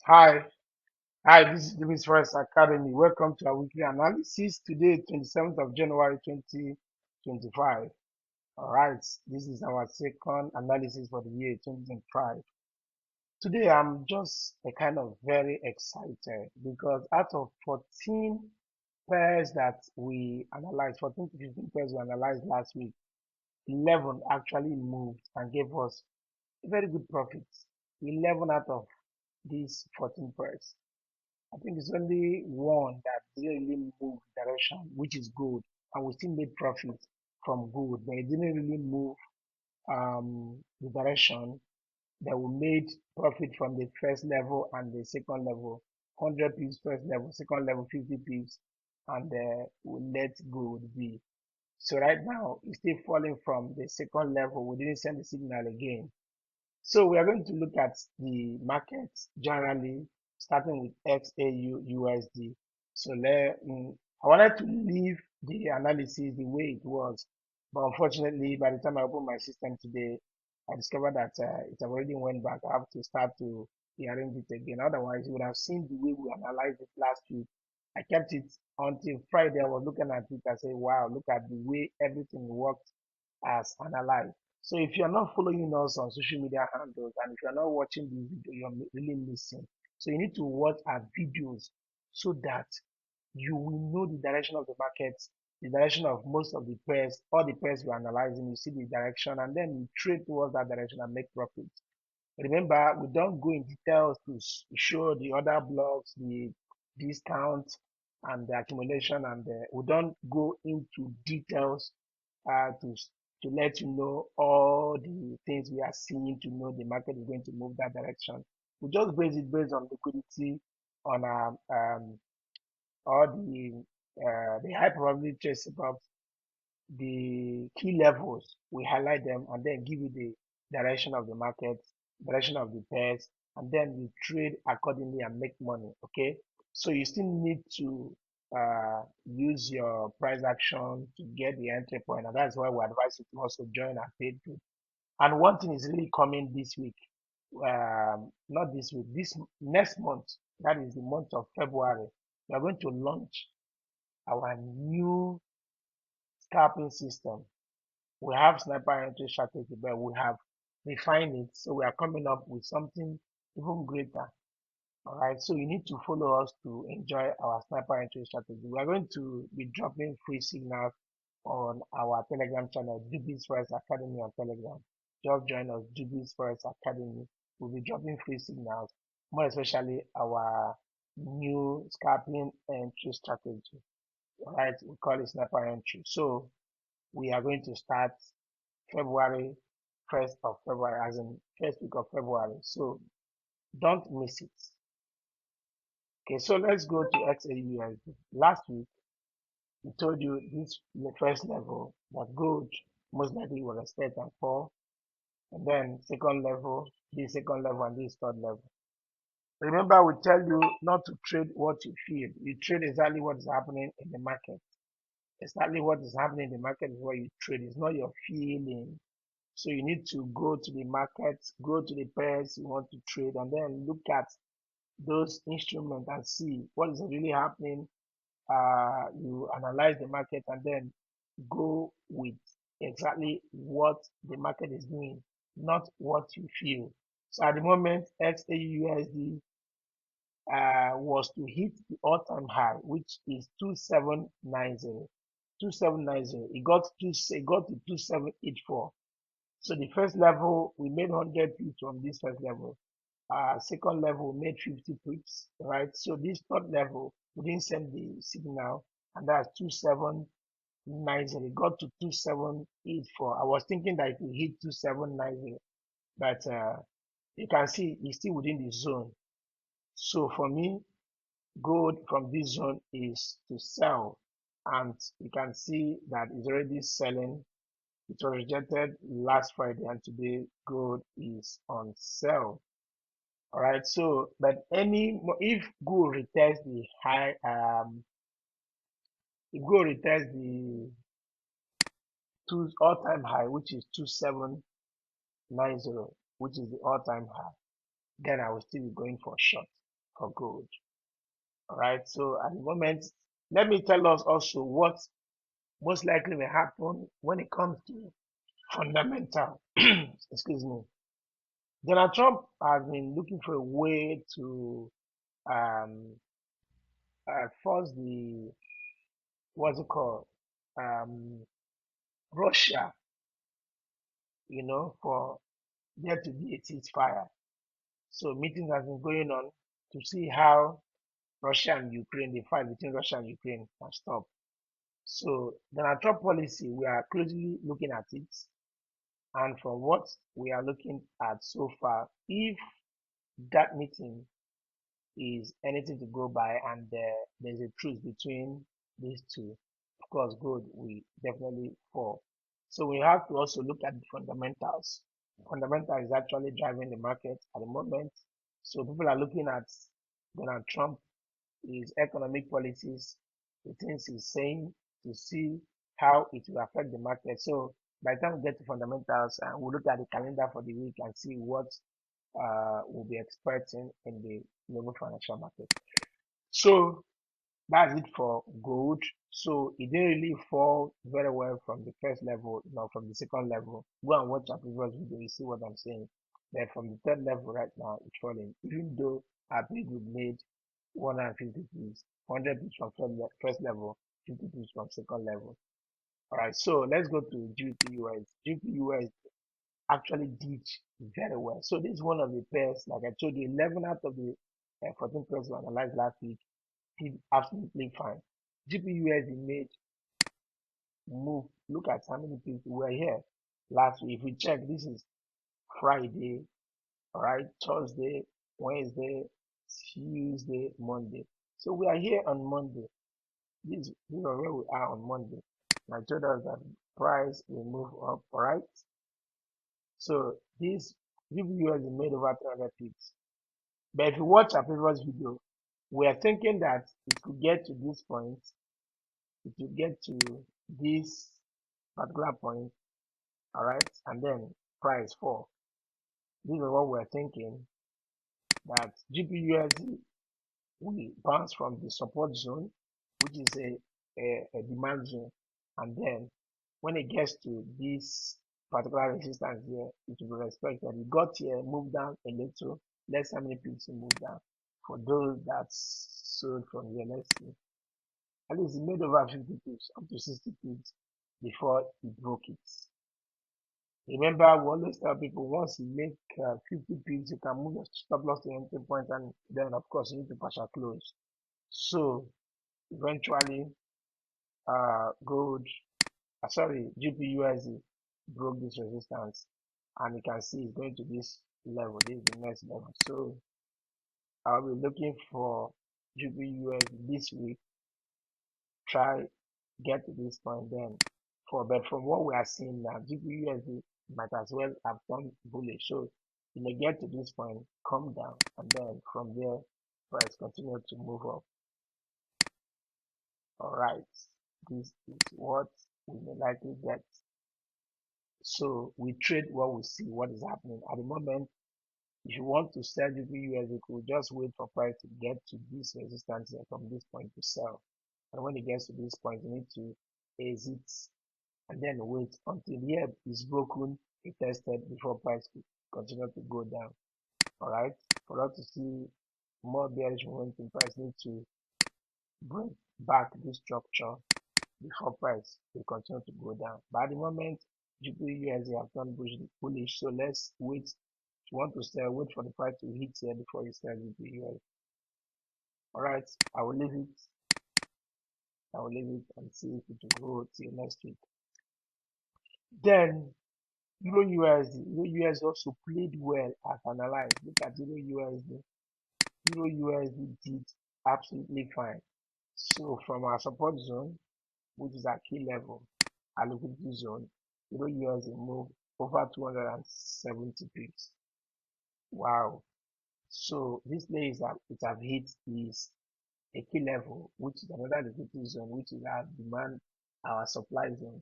Hi, this is Dubiss Forex Academy. Welcome to our weekly analysis. Today, 27th of January 2025. All right, this is our second analysis for the year 2025. Today, I'm just a kind of very excited because out of 14 pairs that we analyzed, 14 to 15 pairs we analyzed last week, 11 actually moved and gave us a very good profit. 11 out of these 14 pairs. I think it's only one that didn't really move direction, which is gold, and we still made profit from gold, but it didn't really move the direction that we made profit from the first level and the second level. 100 pips first level, second level 50 pips, and we let gold be. So right now it's still falling from the second level. We didn't send the signal again. So we are going to look at the markets generally, starting with XAU USD. I wanted to leave the analysis the way it was, but unfortunately, by the time I opened my system today, I discovered that it have already went back. I have to start to rearrange it again. Otherwise, you would have seen the way we analyzed it last week. I kept it until Friday. I was looking at it. I said, "Wow, look at the way everything worked as analyzed." So if you're not following us on social media handles and if you're not watching this video, you're really missing. So you need to watch our videos so that you will know the direction of the market, the direction of most of the pairs, all the pairs we're analyzing, you see the direction, and then you trade towards that direction and make profit. Remember, we don't go in details to show the other blocks, the discount and the accumulation, and we don't go into details uh, to to let you know all the things we are seeing to know the market is going to move that direction. We just base it based on liquidity, on all the high probability trades above the key levels, we highlight them and then give you the direction of the market, direction of the pairs, and then you trade accordingly and make money. Okay, so you still need to use your price action to get the entry point, and that's why we advise you to also join our paid group. And one thing is really coming this week, not this week, this next month, that is the month of February. We are going to launch our new scalping system. We have sniper entry strategy, but we have refined it. So we are coming up with something even greater. All right. So you need to follow us to enjoy our sniper entry strategy. We are going to be dropping free signals on our Telegram channel, Dubiss Forex Academy on Telegram. Just join us, Dubiss Forex Academy. We'll be dropping free signals, more especially our new scalping entry strategy. All right. We call it sniper entry. So we are going to start February, 1st of February, as in first week of February. So don't miss it. Okay, so let's go to XAUSD. Last week, we told you this the first level that gold most likely will respect and fall. And then second level, this second level, and this third level. Remember, we tell you not to trade what you feel. You trade exactly what is happening in the market. Exactly what is happening in the market is what you trade. It's not your feeling. So you need to go to the market, go to the pairs you want to trade, and then look at those instruments and see what is really happening. You analyze the market and then go with exactly what the market is doing, not what you feel. So at the moment, XAUUSD was to hit the all-time high, which is 2790. 2790. It got to 2784. So the first level, we made 100 pips from this first level. Second level, we made 50 pips, right? So this third level, we didn't send the signal, and that's 2790. It got to 2784. I was thinking that it would hit 2790, but you can see it's still within the zone. So for me, gold from this zone is to sell, and you can see that it's already selling. It was rejected last Friday, and today gold is on sale. All right. So, but if gold retests the high, if gold retests the two all-time high, which is 2790, which is the all-time high, then I will still be going for short. for gold. All right. So at the moment, let me tell us also what most likely may happen when it comes to fundamental. Excuse me. Donald Trump has been looking for a way to um, force the what's it called um, Russia, for there to be a ceasefire. So meetings have been going on to see how Russia and Ukraine, the fight between Russia and Ukraine can stop. So Donald Trump policy, we are closely looking at it. And from what we are looking at so far, if that meeting is anything to go by and there's a truce between these two, of course, gold will definitely fall. So we have to also look at the fundamentals. Fundamental is actually driving the market at the moment. So people are looking at Donald Trump, his economic policies, the things he's saying to see how it will affect the market. So by the time we get to fundamentals, we'll look at the calendar for the week and see what we'll be expecting in the global financial market. So that's it for gold. So it didn't really fall very well from the first level, from the second level. Go and watch our previous video, you see what I'm saying. But from the third level right now, it's falling. Even though our big group made 150 pips, 100 pips from first level, 50 pips from second level. All right, so let's go to GPUS. GPUS actually did very well. So this is one of the pairs, like I told you, 11 out of the 14 pairs we analyzed last week did absolutely fine. GPUSD made move. Look at how many people were here last week. If we check, this is Friday, all right, Thursday, Wednesday, Tuesday, Monday. So we are here on Monday. This is where we are on Monday. And I told us that price will move up, all right? So this GPUSD made over 300 pips. But if you watch our previous video, we are thinking that it could get to this point, it will get to this particular point, all right, and then price fall. This is what we're thinking, that GPUSD will bounce from the support zone, which is a demand zone, and then when it gets to this particular resistance here, it will be respected. It got here, moved down a little. Let's see how many pips it moved down. For those that sold from here, let's see. At least it made over 50 pips, up to 60 pips before it broke it. Remember, we always tell people once you make 50 pips, you can move your stop loss to entry point, and then of course you need to partial close. So eventually, gold, GPUSD broke this resistance, and you can see it's going to this level. This is the next level. So I'll be looking for GPUSD this week. Try get to this point then. But from what we are seeing now, GPUSD might as well have turned bullish. So you may get to this point, come down, and then from there, price continue to move up. All right, this is what we may likely get. So we trade what we see, what is happening at the moment. If you want to sell GPUSD, you could just wait for price to get to this resistance here from this point to sell. And when it gets to this point, you need to exit and then wait until here is broken, retested before price continue to go down. All right, for us to see more bearish momentum, price need to bring back this structure before price will continue to go down. But at the moment, GPUSD have turned bullish, so let's wait. If you want to sell, wait for the price to hit here before you sell GPUSD. All right, I will leave it. I will leave it and see if it will go till next week. Then Euro USD. Euro USD also played well as analyzed. Look at Euro USD. Euro USD did absolutely fine. So from our support zone, which is our key level, our liquidity zone, Euro USD moved over 270 pips. Wow. So this place that it have hit is a key level, which is another liquidity zone, which is our demand, our supply zone.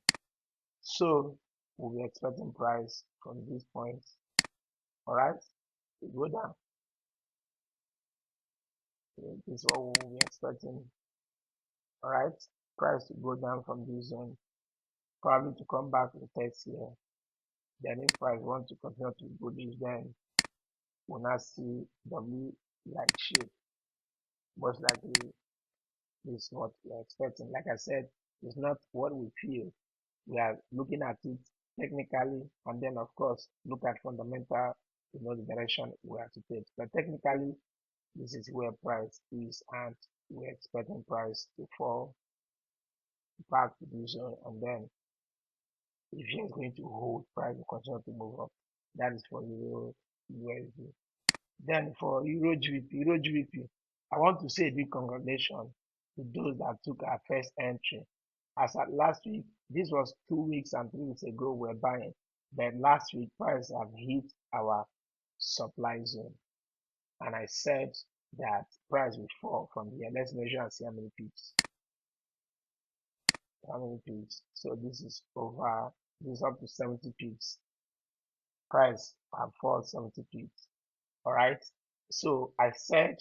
So we'll be expecting price from this point, all right, to go down. This is what we'll be expecting. All right, price to go down from this zone, probably to come back to the test here. Then if price want to continue to go this, then we'll not see W like shape. Most likely, this is what we're expecting. Like I said, it's not what we feel. We are looking at it technically, and then of course look at fundamental, the direction we have to take. But technically, this is where price is, and we're expecting price to fall back to this zone, and then if you're going to hold, price will continue to move up. That is for Euro USD. Then for Euro GBP, I want to say a big congratulations to those that took our first entry. As at last week, this was 2 weeks and 3 weeks ago, we're buying. But last week, price have hit our supply zone. And I said that price will fall from here. Let's measure and see how many pips. How many pips? So this is up to 70 pips. Price have fallen 70 pips. All right. So I said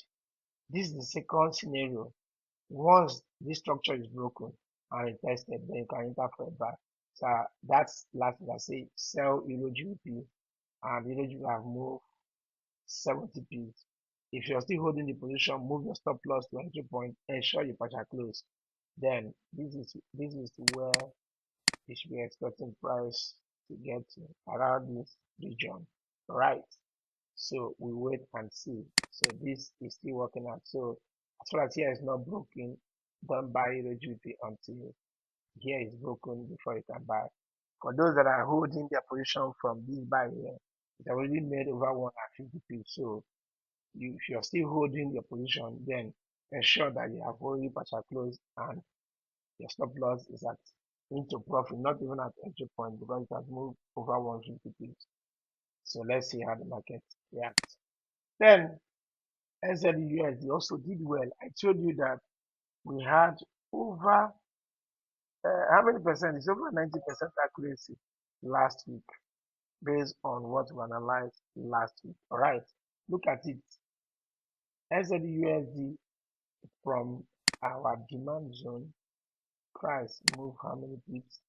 this is the second scenario. Once this structure is broken and retested, then you can enter for a buy. So that's last week I say sell Euro GBP, and Euro GBP have moved 70 pips. If you're still holding the position, move your stop loss to entry point, ensure you partial close. Then this is where you should be expecting price to get to around this region. Right. So we wait and see. So this is still working out. So as far as here is not broken, don't buy Euro GBP until here is broken before you can buy. For those that are holding their position from this buy here, it already made over 150 pips. So if you're still holding your position, then ensure that you have already partial close and your stop loss is at into profit, not even at entry point, because it has moved over 150 pips. So let's see how the market reacts. Then NZUSD also did well. I told you that we had over how many percent? It's over 90% accuracy last week based on what we analyzed last week. All right, look at it. NZUSD from our demand zone price move how many pips?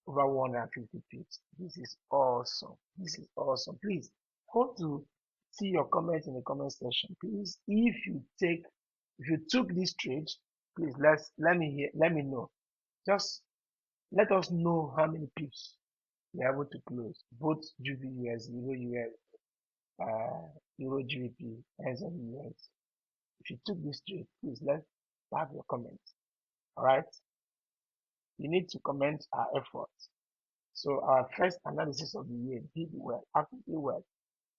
Over 150 pips. This is awesome. This is awesome. Please go to see your comments in the comment section. Please, if you took this trade, please let me know. Just let us know how many pips you're able to close. Both GBUS, Euro US, Euro GBP, NZUS. If you took this trade, please let's have your comments. All right. You need to comment our efforts. So our first analysis of the year did well, absolutely well.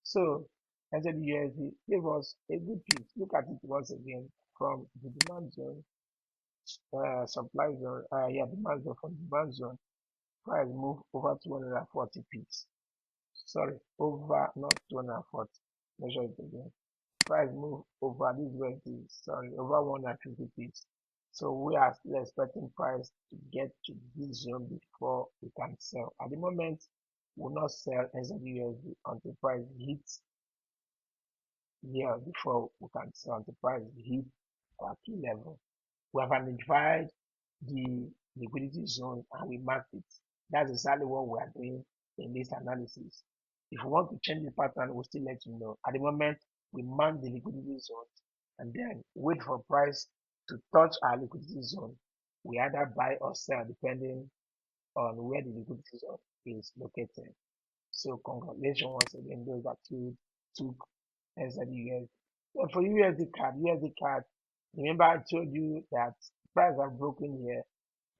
So NZUSD gave us a good piece. Look at it once again from the demand zone, supply zone, demand zone, from demand zone, price move over 240 pips. Sorry, over not 240. Measure it again. Price move over this way, sorry, over 150 pips. So we are still expecting price to get to this zone before we can sell. At the moment, we'll not sell NZUSD until price hits here before we can sell, until price hit our key level. We have identified the liquidity zone and we marked it. That's exactly what we are doing in this analysis. If we want to change the pattern, we'll still let you know. At the moment, we mark the liquidity zone and then wait for price to touch our liquidity zone. We either buy or sell depending on where the liquidity zone is located. So congratulations once again those that took NZUSD. So for USD card, remember I told you that price have broken here.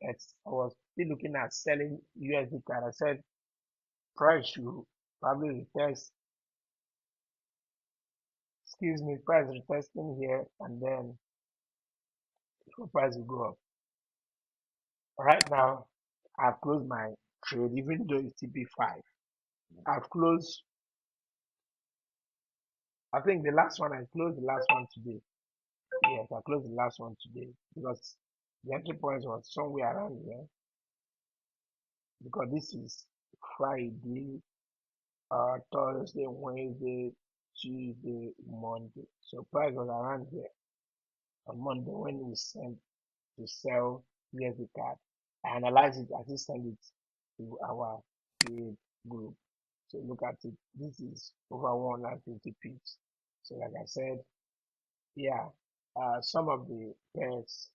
I was still looking at selling USD card. I said price should probably retest, price retesting here and then before price will go up. Right now, I've closed my trade even though it's TP5. I've closed, I think I closed the last one today. Yes, I closed the last one today because the entry point was somewhere around here because this is Friday, Thursday, Wednesday, Tuesday, Monday. So price was around here. on Monday when we sent to sell USD card. I analyze it, I just send it to our trade group. So look at it. This is over 150 pips. So like I said, yeah, some of the pairs,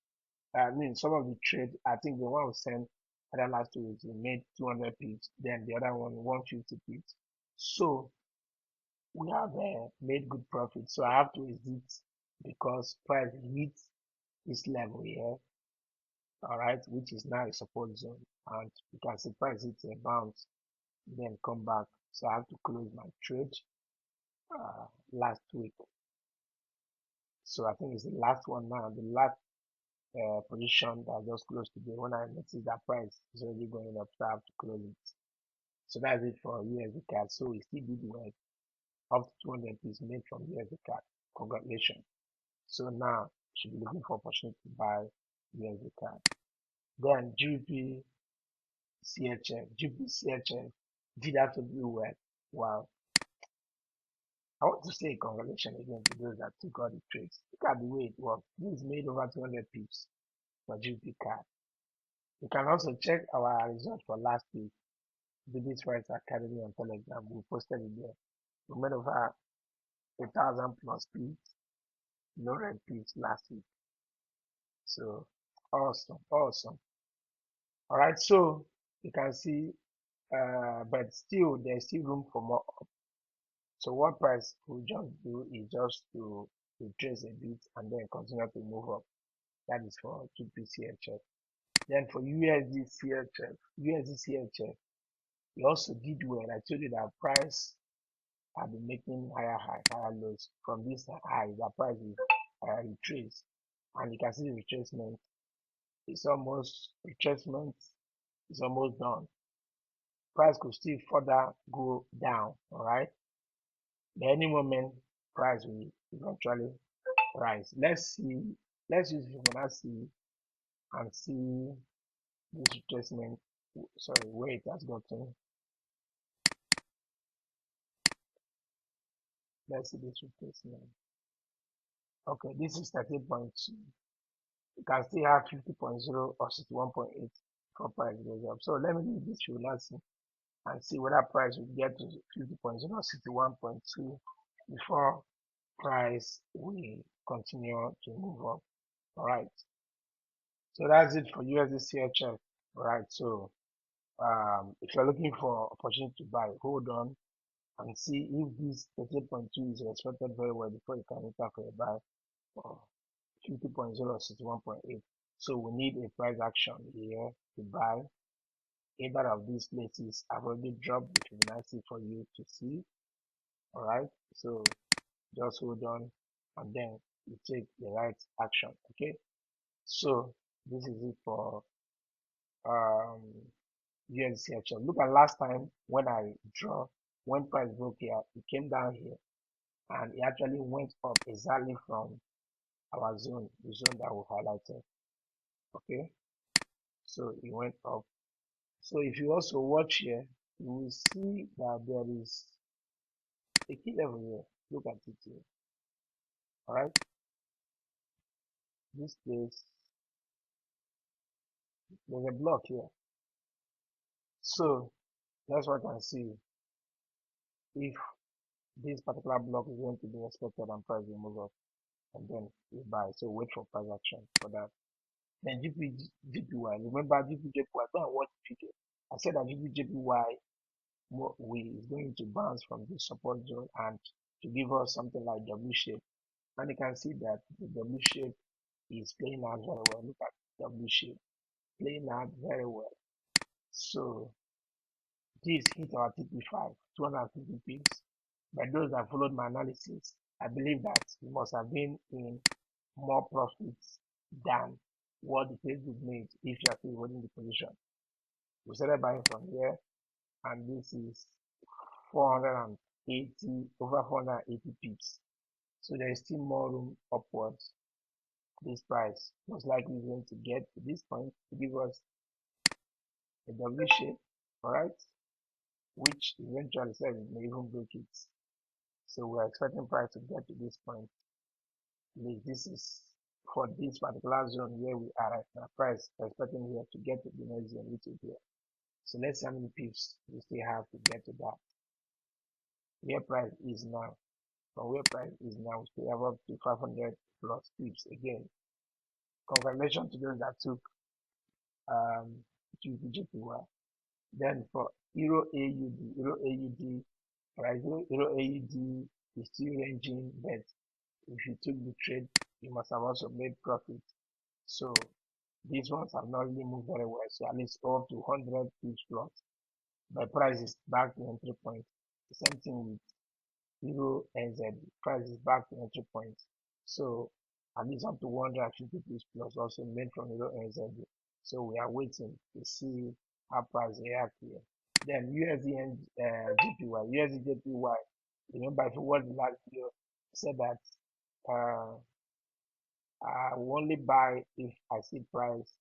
I mean, some of the trade, I think the one we sent other last 2 weeks, we made 200 pips, then the other one 150 pips. So we have made good profit. So I have to exit because price hit this level here, all right, which is now a support zone. And you can see price hits a bounce, then come back. So I have to close my trade last week. So I think it's the last one now, the last position that I just closed today when I noticed that price is already going up, so I have to close it. So that's it for USD card. So we still did well. Up to 200 is made from USD card. Congratulations. So now should be looking for opportunity to buy USD card. Then GBP CHF. GBP CHF did absolutely well. Wow. I want to say congratulations again to those that took all the trades. Look at the way it worked. This made over 200 pips for GBP card. You can also check our result for last week. Dubiss Forex Academy on Telegram. We posted it there. We made over 1,000 plus pips, no red pips last week. So awesome, awesome. All right, so you can see, but still there's still room for more. So what price we just do is just to retrace a bit and then continue to move up. That is for GPCHF. Then for USD CHF, we also did well. I told you that price have been making higher high, higher lows from this high. The price is retrace, and you can see the retracement. It's almost retracement is almost done. Price could still further go down. All right. At any moment, price will eventually rise. Let's see. Let's use Fibonacci and see this retracement. Sorry, where it has gotten. Let's see this retracement. Okay, this is 13.2. You can still have 50.0 or 61.8 for price goes up. So let me leave this Fibonacci and see whether price will get to 50.0 or 61.2 before price will continue to move up. All right. So that's it for USD CHF. All right. So if you're looking for opportunity to buy, hold on and see if this 38.2 is respected very well before you can enter for a buy for 50.0 or 61.8. So we need a price action here to buy. Either of these places, I've already dropped the Fibonacci for you to see. All right. So just hold on and then you take the right action. Okay. So this is it for um USDCHL. Look at last time when I draw, when price broke here, it came down here and it actually went up exactly from our zone, the zone that we highlighted. Okay, so it went up. So if you also watch here, you will see that there is a key level here. Look at it here. All right, this place, there's a block here. So that's what I can see. If this particular block is going to be respected and price will move up, and then you buy. So wait for price action for that. Then GPJPY. Remember GPJPY. Go and watch the video. I said that GPJPY is going to bounce from the support zone and to give us something like W shape. And you can see that the W shape is playing out very well. Look at W shape playing out very well. So this hit our TP5, 250 pips. By those that followed my analysis, I believe that we must have been in more profits than what the Facebook made if you are still holding the position. We started buying from here, and this is 480, over 480 pips. So there is still more room upwards. This price most likely is going to get to this point to give us a W shape, all right, which eventually says it may even break it. So we're expecting price to get to this point. This is for this particular zone where we are right now. Price expecting here to get to the next zone, which is here. So let's see how many pips we still have to get to that. Where price is now. From where price is now, we still have up to 500 plus pips again. Confirmation to those that took GPJPY. Then for Euro AUD, right? Euro AUD is still ranging, but if you took the trade, you must have also made profit. So these ones have not really moved very well. So at least up to 100 pips plus. But price is back to entry point. The same thing with Euro NZ. Price is back to entry point. So at least up to 150 pips plus also made from Euro NZ. So we are waiting to see how price react here. Then USD and JPY. USD JPY. Remember, if you watch the last video, I said that I will only buy if I see price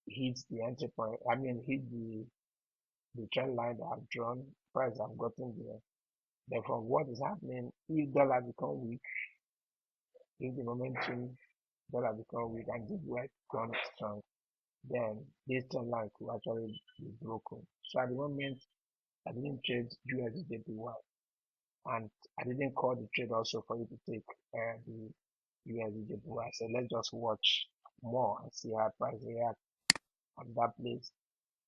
hits the entry point. I mean, hit the trend line that I've drawn. Price I've gotten there. Then from what is happening, if dollar become weak, if the momentum dollar become weak and JPY become strong, then this trend line could actually be broken. So at the moment, I didn't trade USD JPY, and I didn't call the trade also for you to take the USD JPY. So let's just watch more and see how price react at that place.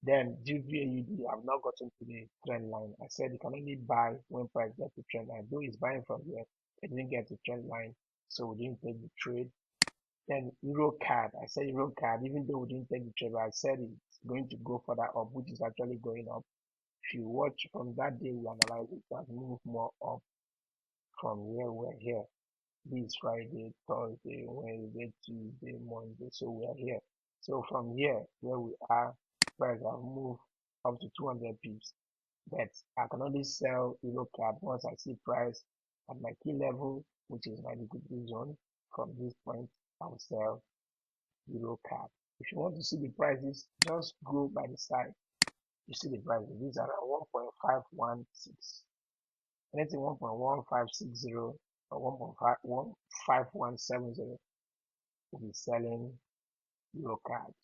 Then GVAUD, I've not gotten to the trend line. I said you can only buy when price gets to trend line. Though it's buying from here, it didn't get to trend line, so we didn't take the trade. Then Euro card, I said Euro card, even though we didn't take the trade, but I said it's going to go further up, which is actually going up. If you watch from that day, we analyze it, it has moved more up from where we're here. This Friday, Thursday, Wednesday, Tuesday, Monday. So we are here. So from here, where we are, price have moved up to 200 pips. But I can only sell Euro card once I see price at my key level, which is my liquidity zone. From this point, I will sell Euro card. If you want to see the prices, just go by the side. You see the prices. These are at 1.516. Anything 1.1560 or 1.5170 will be selling Euro card.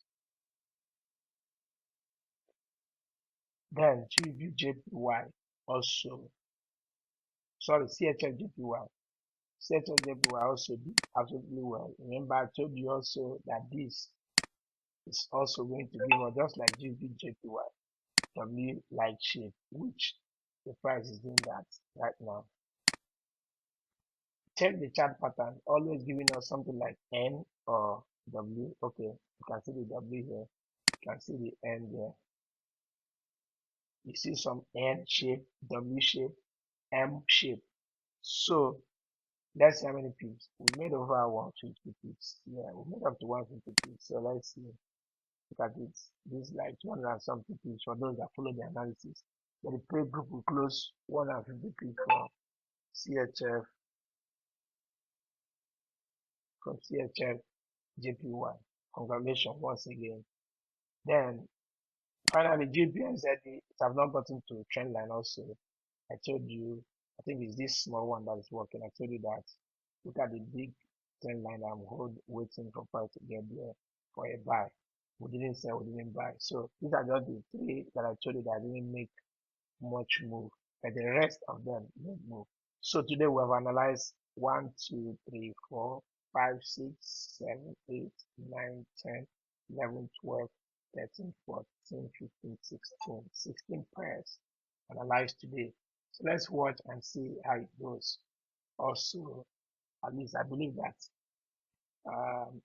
Then GBJPY also, sorry, CHFJPY. CHFJPY also did absolutely well. Remember, I told you also that this is also going to give us just like GBJPY, W-like shape, which the price is doing that right now. Check the chart pattern, always giving us something like N or W. Okay, you can see the W here, you can see the N there. You see some N shape, W shape, M shape. So let's see how many pips. We made over 150 pips. Yeah, we made up to 150 pips. So let's see. Look at it. This is like 200 and something pips for those that follow the analysis. But the play group will close 150 pips for CHF, from CHF JPY. Congratulations once again. Then finally, GBNZD have not gotten to trend line also. I told you, I think it's this small one that is working. I told you that. Look at the big trend line I'm waiting for price to get there for a buy. We didn't sell, we didn't buy. So these are just the three that I told you that I didn't make much move, but the rest of them made move. So today we have analyzed 1, 2, 3, 4, 5, 6, 7, 8, 9, 10, 11, 12, 13, 14, 15, 16, 16 pairs analyzed today. So let's watch and see how it goes. Also, at least I believe that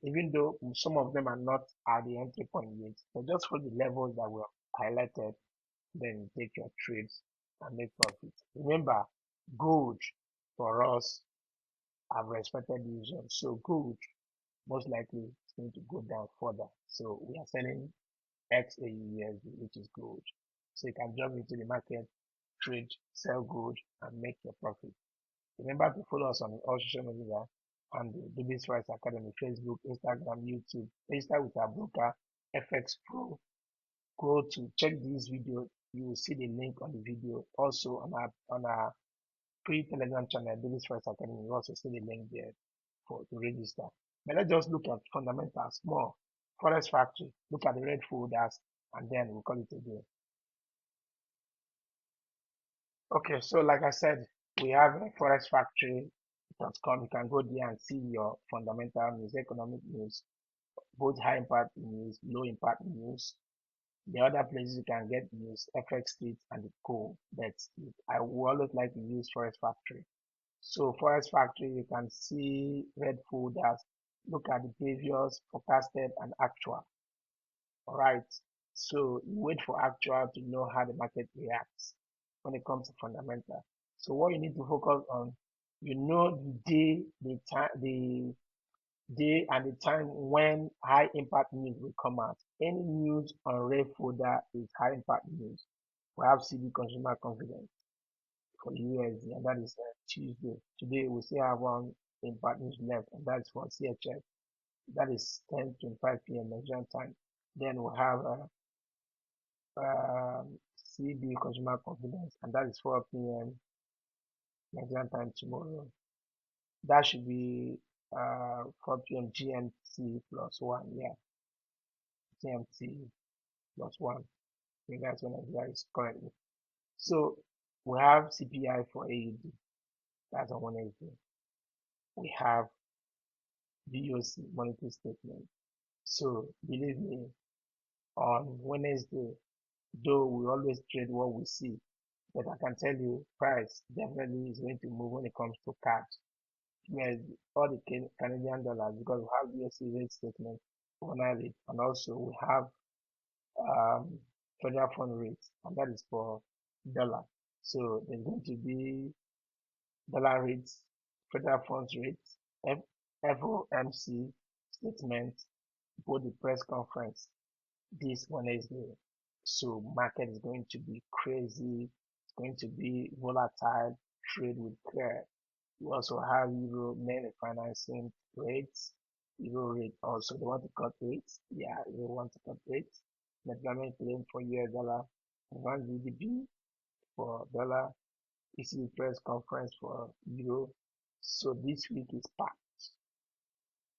even though some of them are not at the entry point yet, but just for the levels that were highlighted, then take your trades and make profit. Remember, gold for us have respected the zone. So gold most likely is going to go down further. So we are selling XAUUSD, which is gold. So you can jump into the market, trade, sell gold, and make your profit. Remember to follow us on all social media and the Dubiss Forex Academy, Facebook, Instagram, YouTube. Register with our broker FXPRO. Go to check this video. You will see the link on the video. Also on our free Telegram channel, Dubiss Forex Academy. You also see the link there to register. But let's just look at fundamentals more. Forex factory, look at the red folders, and then we'll call it a day. Okay, so like I said, we have forexfactory.com. You can go there and see your fundamental news, economic news, both high impact news, low impact news. The other places you can get news, FX Street and the co. But I would always like to use Forex Factory. So Forex Factory, you can see red folders. Look at the previous, forecasted, and actual. All right. So you wait for actual to know how the market reacts when it comes to fundamental. So what you need to focus on, you know the day, the time, the day and the time when high impact news will come out. Any news on red folder is high impact news. We have CD consumer confidence for USD, and that is Tuesday. Today we still have one impact news left, and that's for CHF. That is 10:25 p.m. Nigerian time. Then we have CB consumer confidence, and that is 4 p.m. Nigerian time tomorrow. That should be 4 p.m. GMT plus one. Yeah, GMT plus one. I think that's when Nigeria is currently. So we have CPI for AUD. That's on Wednesday. We have BOC monetary statement. So believe me, on Wednesday, though we always trade what we see, but I can tell you price definitely is going to move when it comes to cash. Yes, all the Canadian dollars, because we have USD rate statement, overnight rate, and also we have um, federal fund rate, and that is for dollar. So there's going to be dollar rates, federal funds rate, FOMC statement, both the press conference this Wednesday. So market is going to be crazy. It's going to be volatile. Trade will clear. We also have Euro main financing rates. Euro rate also, they want to cut rates. Yeah, they want to cut rates. The government claim for US dollar, advanced GDP for dollar, ECB press conference for euro. So this week is packed.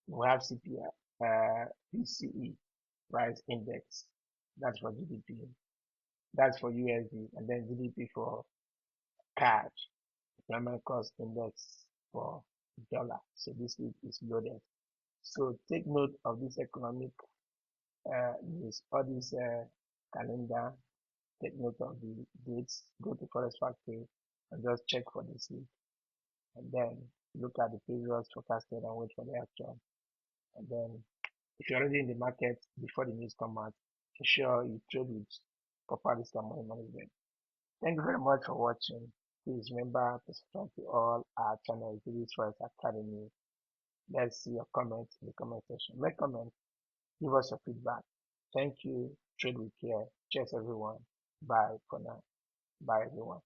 We have CPI, PCE, price index. That's for GDP. That's for USD, and then GDP for CAD, employment cost index for dollar. So this week is loaded. So take note of this economic news, all this calendar. Take note of the dates. Go to Forex Factory and just check for this week, and then look at the previous forecasted and wait for the actual. And then if you're already in the market before the news come out, ensure you trade with proper risk and money management. Thank you very much for watching. Please remember to subscribe to all our channels, Dubiss Forex Academy. Let's see your comments in the comment section. Make comments, give us your feedback. Thank you. Trade with care. Cheers, everyone. Bye for now. Bye, everyone.